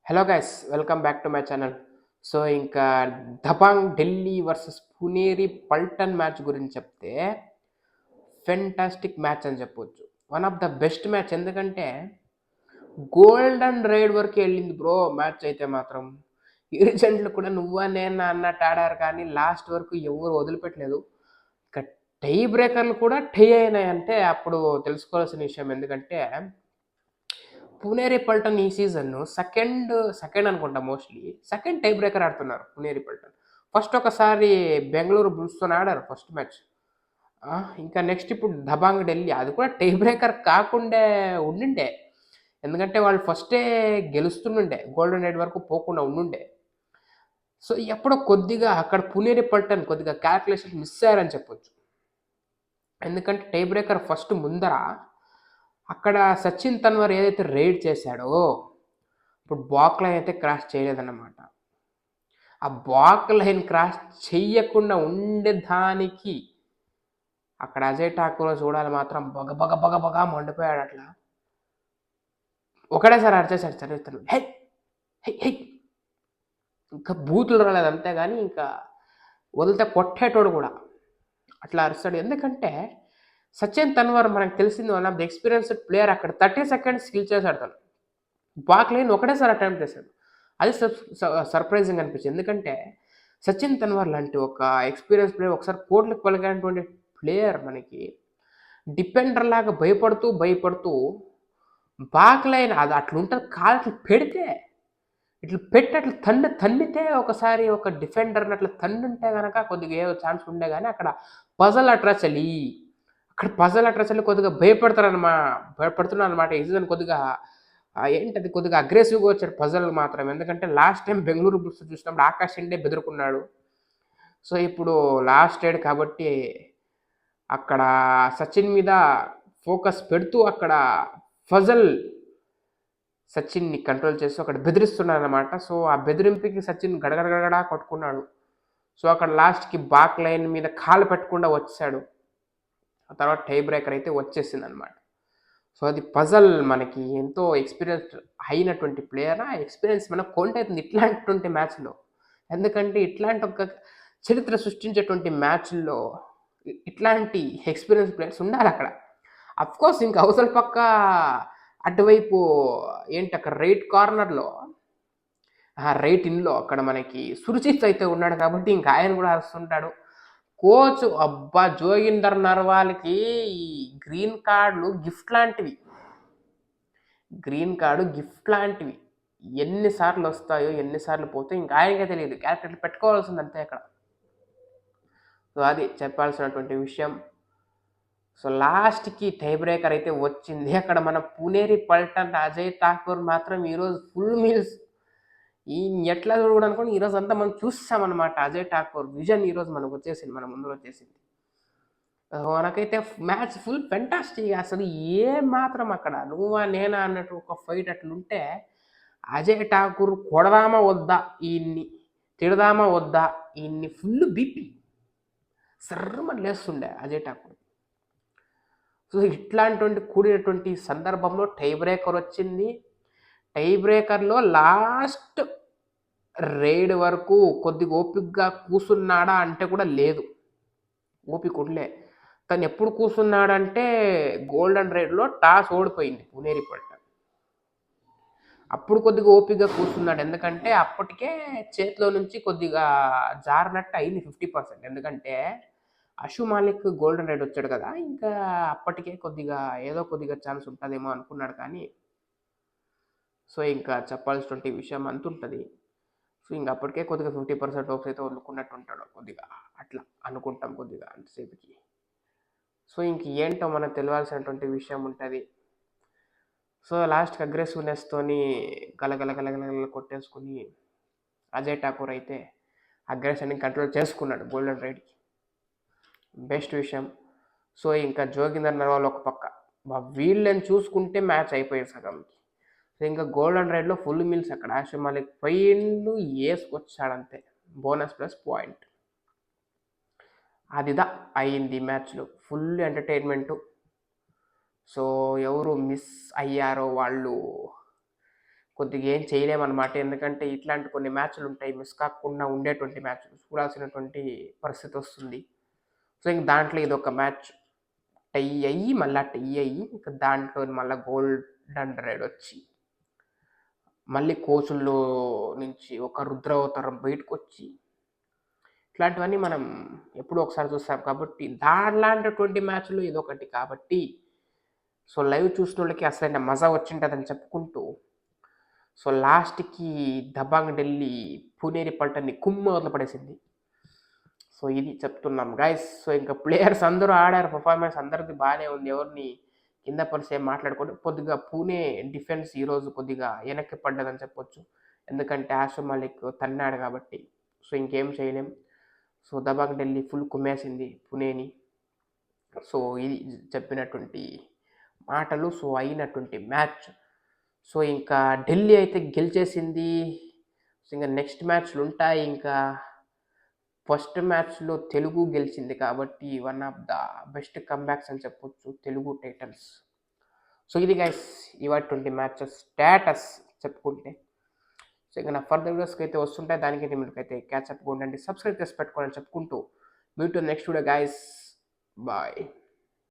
Hello guys welcome back to my channel. So ఇంకా Dabangg Delhi versus Puneri Paltan match గురించి చెప్తే fantastic match అని చెప్పొచ్చు. One of the best match, ఎందుకంటే గోల్డెన్ రైడ్ వరకు వెళ్ళింది బ్రో మ్యాచ్ అయితే మాత్రం. ఇరుజంట్లు కూడా నువ్వా నేనా అన్నట్టు ఆడారు, కానీ లాస్ట్ వరకు ఎవరు వదిలిపెట్టలేదు. ఇక టై బ్రేకర్లు కూడా టై అయినాయంటే అప్పుడు తెలుసుకోవాల్సిన విషయం. ఎందుకంటే పునేరి పల్టన్ ఈ సీజన్ సెకండ్ సెకండ్ అనుకుంటా, మోస్ట్లీ సెకండ్ టై బ్రేకర్ ఆడుతున్నారు పునేరి పల్టన్. ఫస్ట్ ఒకసారి బెంగళూరు బుల్స్తో ఆడారు ఫస్ట్ మ్యాచ్. ఇంకా నెక్స్ట్ ఇప్పుడు దబాంగ్ ఢిల్లీ, అది కూడా టై బ్రేకర్ కాకుండా ఉండిండే. ఎందుకంటే వాళ్ళు ఫస్టే గెలుస్తుండే, గోల్డెన్ ఎయిడ్ వరకు పోకుండా ఉండుండే. సో ఎప్పుడో కొద్దిగా అక్కడ పునేరి పల్టన్ కొద్దిగా క్యాల్కులేషన్ మిస్ అయ్యారని చెప్పొచ్చు. ఎందుకంటే టై బ్రేకర్ ఫస్ట్ ముందర అక్కడ సచిన్ తన్వర్ ఏదైతే రైడ్ చేశాడో, ఇప్పుడు బాక్ లైన్ అయితే క్రాస్ చేయలేదన్నమాట. ఆ బాక్ లైన్ క్రాస్ చెయ్యకుండా ఉండేదానికి అక్కడ అజయ్ ఠాకూర్ చూడాలి మాత్రం బగ బగ బగ బగ మండిపోయాడు. అట్లా ఒకటేసారి అరిచేసాడు చరిత్రలో, హై హై హై. ఇంకా బూతులు రాలేదు అంతేగాని ఇంకా వదిలితే కొట్టేటోడు కూడా అట్లా అరుస్తాడు. ఎందుకంటే సచిన్ తన్వర్ మనకు తెలిసింది one of the experienced player. అక్కడ 30 సెకండ్స్ స్కిల్ చేశాడు తను. బాక్ లైన్ ఒకటేసారి అటెంప్ట్ చేశాడు. అది సర్ప్రైజింగ్ అనిపించింది. ఎందుకంటే సచిన్ తన్వర్ లాంటి ఒక ఎక్స్పీరియన్స్ ప్లేయర్, ఒకసారి కోట్లకు పలికినటువంటి ప్లేయర్ మనకి డిపెండర్ లాగా భయపడుతూ భయపడుతూ బాక్ లైన్ అది అట్లుంటుంది. కాలు అట్లా పెడితే ఇట్లా పెట్టి అట్లా తన్నితే ఒకసారి ఒక డిఫెండర్ని అట్లా తన్నుంటే కనుక కొద్దిగా ఏదో ఛాన్స్ ఉండే, కానీ అక్కడ పజల్ అట్రచలి కొద్దిగా భయపడుతున్నాను అనమాట. ఈ సీజన్ కొద్దిగా ఏంటది కొద్దిగా అగ్రెసివ్గా వచ్చాడు పజల్ మాత్రం. ఎందుకంటే లాస్ట్ టైం బెంగళూరు బుల్స్ చూసినప్పుడు ఆకాష్ ఇండే బెదురుకున్నాడు. సో ఇప్పుడు లాస్ట్ రైడ్ కాబట్టి అక్కడ సచిన్ మీద ఫోకస్ పెడుతూ అక్కడ ఫజల్ సచిన్ని కంట్రోల్ చేసి అక్కడ బెదిరిస్తున్నాడు అనమాట. సో ఆ బెదిరింపుకి సచిన్ గడగడగడా కొట్టుకున్నాడు. సో అక్కడ లాస్ట్కి బాక్ లైన్ మీద కాలు పెట్టకుండా వచ్చాడు. ఆ తర్వాత టై బ్రేకర్ అయితే వచ్చేసింది అనమాట. సో అది పజల్ మనకి ఎంతో ఎక్స్పీరియన్స్ అయినటువంటి ప్లేయర్. ఆ ఎక్స్పీరియన్స్ మనకు కొంటవుతుంది ఇట్లాంటి మ్యాచ్లో. ఎందుకంటే ఇట్లాంటి ఒక చరిత్ర సృష్టించేటువంటి మ్యాచ్ల్లో ఇట్లాంటి ఎక్స్పీరియన్స్ ప్లేయర్స్ ఉండాలి అక్కడ. అఫ్కోర్స్ ఇంకా అవసరం పక్క అటువైపు ఏంటి అక్కడ రైట్ కార్నర్లో రైట్ ఇన్లో అక్కడ మనకి సురుచిత్ అయితే ఉన్నాడు కాబట్టి ఇంకా ఆయన కూడా అరుస్తుంటాడు. కోచ్ అబ్బా జోగిందర్ నర్వాల్కి ఈ గ్రీన్ కార్డులు గిఫ్ట్ లాంటివి ఎన్నిసార్లు వస్తాయో ఎన్నిసార్లు పోతాయో ఇంకా ఆయనకే తెలియదు. క్యారెక్టర్ పెట్టుకోవాల్సింది అంతే అక్కడ. సో అది చెప్పాల్సినటువంటి విషయం. సో లాస్ట్కి టై బ్రేకర్ అయితే వచ్చింది. అక్కడ మన పునేరి పల్టన్ అజయ్ ఠాకూర్ మాత్రం ఈరోజు ఫుల్ మీల్స్ ఈ ఎట్లా చూడడం అనుకోండి, ఈరోజు అంతా మనం చూసామన్నమాట. అజయ్ ఠాకూర్ విజన్ ఈరోజు మనకు వచ్చేసింది, మన ముందు వచ్చేసింది. మనకైతే మ్యాచ్ ఫుల్ ఫెంటాస్టిక్. అసలు ఏ మాత్రం అక్కడ నువ్వా నేనా అన్నట్టు ఒక ఫైట్ అట్లుంటే అజయ్ ఠాకూర్ కొడదామా వద్దా ఈయన్ని, తిడదామా వద్దా ఈయన్ని, ఫుల్ బీపీ సర్రమని లేస్తుండే అజయ్ ఠాకూర్. సో ఇట్లాంటి కూడినటువంటి సందర్భంలో టై బ్రేకర్ వచ్చింది. టై బ్రేకర్లో లాస్ట్ రైడ్ వరకు కొద్దిగా ఓపికగా కూసున్నాడా అంటే కూడా లేదు, ఓపిక ఉండలే. తను ఎప్పుడు కూర్చున్నాడంటే గోల్డెన్ రైడ్లో టాస్ ఓడిపోయింది పునేరి పల్టన్. అప్పుడు కొద్దిగా ఓపికగా కూర్చున్నాడు. ఎందుకంటే అప్పటికే చేతిలో నుంచి కొద్దిగా జారినట్టు అయింది 50%. ఎందుకంటే అషు మాలిక్ గోల్డెన్ రైడ్ వచ్చాడు కదా, ఇంకా అప్పటికే కొద్దిగా ఏదో కొద్దిగా ఛాన్స్ ఉంటుందేమో అనుకున్నాడు. కానీ సో ఇంకా చెప్పాల్సినటువంటి విషయం అంతుంటుంది. సో ఇంకా అప్పటికే కొద్దిగా 50% హోప్స్ అయితే వదులుకున్నట్టు ఉంటాడు కొద్దిగా, అట్లా అనుకుంటాం కొద్దిగా అంతసేపుకి. సో ఇంక ఏంటో మనకు తెలియాల్సినటువంటి విషయం ఉంటుంది. సో లాస్ట్కి అగ్రెసివ్నెస్తోని గలగల కొట్టేసుకుని అజయ్ ఠాకూర్ అయితే అగ్రెషన్ని కంట్రోల్ చేసుకున్నాడు గోల్డెన్ రైడ్కి. బెస్ట్ విషయం. సో ఇంకా జోగిందర్ నర్వాల్ ఒక పక్క వీళ్ళని చూసుకుంటే మ్యాచ్ అయిపోయేది సగంకి. సో ఇంకా గోల్డెన్ రైడ్లో ఫుల్ మీల్స్ అక్కడ ఆషిఫ్ మాలిక్ పైన్లు వేసుకొచ్చాడంతే, బోనస్ ప్లస్ పాయింట్. అదిదా అయింది మ్యాచ్లో, ఫుల్ ఎంటర్టైన్మెంటు. సో ఎవరు మిస్ అయ్యారో వాళ్ళు కొద్దిగా ఏం చేయలేమన్నమాట. ఎందుకంటే ఇట్లాంటి కొన్ని మ్యాచ్‌లు ఉంటాయి. మిస్ కాకుండా ఉండేటువంటి మ్యాచ్‌లు చూడాల్సినటువంటి పరిస్థితి వస్తుంది. సో, ఇంక దాంట్లో ఇదొక మ్యాచ్. టై అయ్యి, మళ్ళా టై అయ్యి, ఇంక దాంట్లో మళ్ళా గోల్డెన్ థ్రెడ్ వచ్చి, మళ్ళీ కోచుల్లో నుంచి ఒక రుద్రావతారం బయటకొచ్చి, ఇట్లాంటివన్నీ మనం ఎప్పుడో ఒకసారి చూస్తాం కాబట్టి, దానిలాంటటువంటి మ్యాచ్‌లు ఇదొకటి కాబట్టి, సో, లైవ్ చూసినోళ్ళకి అసలైన మజా వచ్చింటదని చెప్పుకుంటూ, సో, లాస్ట్‌కి దబాంగ్ ఢిల్లీ పుణేని పల్టన్‌ని కుమ్మేవతల పడేసింది. సో, ఇది చెప్తున్నాం గైస్. సో, ఇంకా ప్లేయర్స్ అందరూ ఆడారు. పెర్ఫార్మెన్స్ అందరిది బానే ఉంది. ఎవరిని కింద పరిసి ఏం మాట్లాడుకోవద్దు. కొద్దిగా పూణే డిఫెన్స్ ఈరోజు కొద్దిగా వెనక్కి పడ్డదని చెప్పొచ్చు. ఎందుకంటే ఆసిఫ్ మాలిక్ తన్నాడు కాబట్టి. సో, ఇంకేం చేయలేం. సో, దబాంగ్ ఢిల్లీ ఫుల్ కుమ్మేసింది పుణేని. సో, ఇది చెప్పినటువంటి మాటలు. సో, అయినటువంటి మ్యాచ్. సో, ఇంకా ఢిల్లీ అయితే గెలిచేసింది. సో, ఇంక నెక్స్ట్ మ్యాచ్‌లుంటాయి ఇంకా. ఫస్ట్ మ్యాచ్‌లో తెలుగు గెలిచింది కాబట్టి వన్ ఆఫ్ ద బెస్ట్ కమ్‌బ్యాక్స్ అని చెప్పొచ్చు తెలుగు టైటన్స్. సో, ఇది గైస్ ఇవాల్టి మ్యాచెస్ స్టేటస్ చెప్పుకుంటే. సో, ఇంక నా ఫర్దర్ వీడియోస్‌కి అయితే వస్తుంటాయి. దానికైతే మీకైతే క్యాచ్ అప్‌గా ఉండండి. సబ్స్క్రైబ్ చేసి పెట్టుకోవాలని చెప్పుకుంటూ meet next video guys. Bye.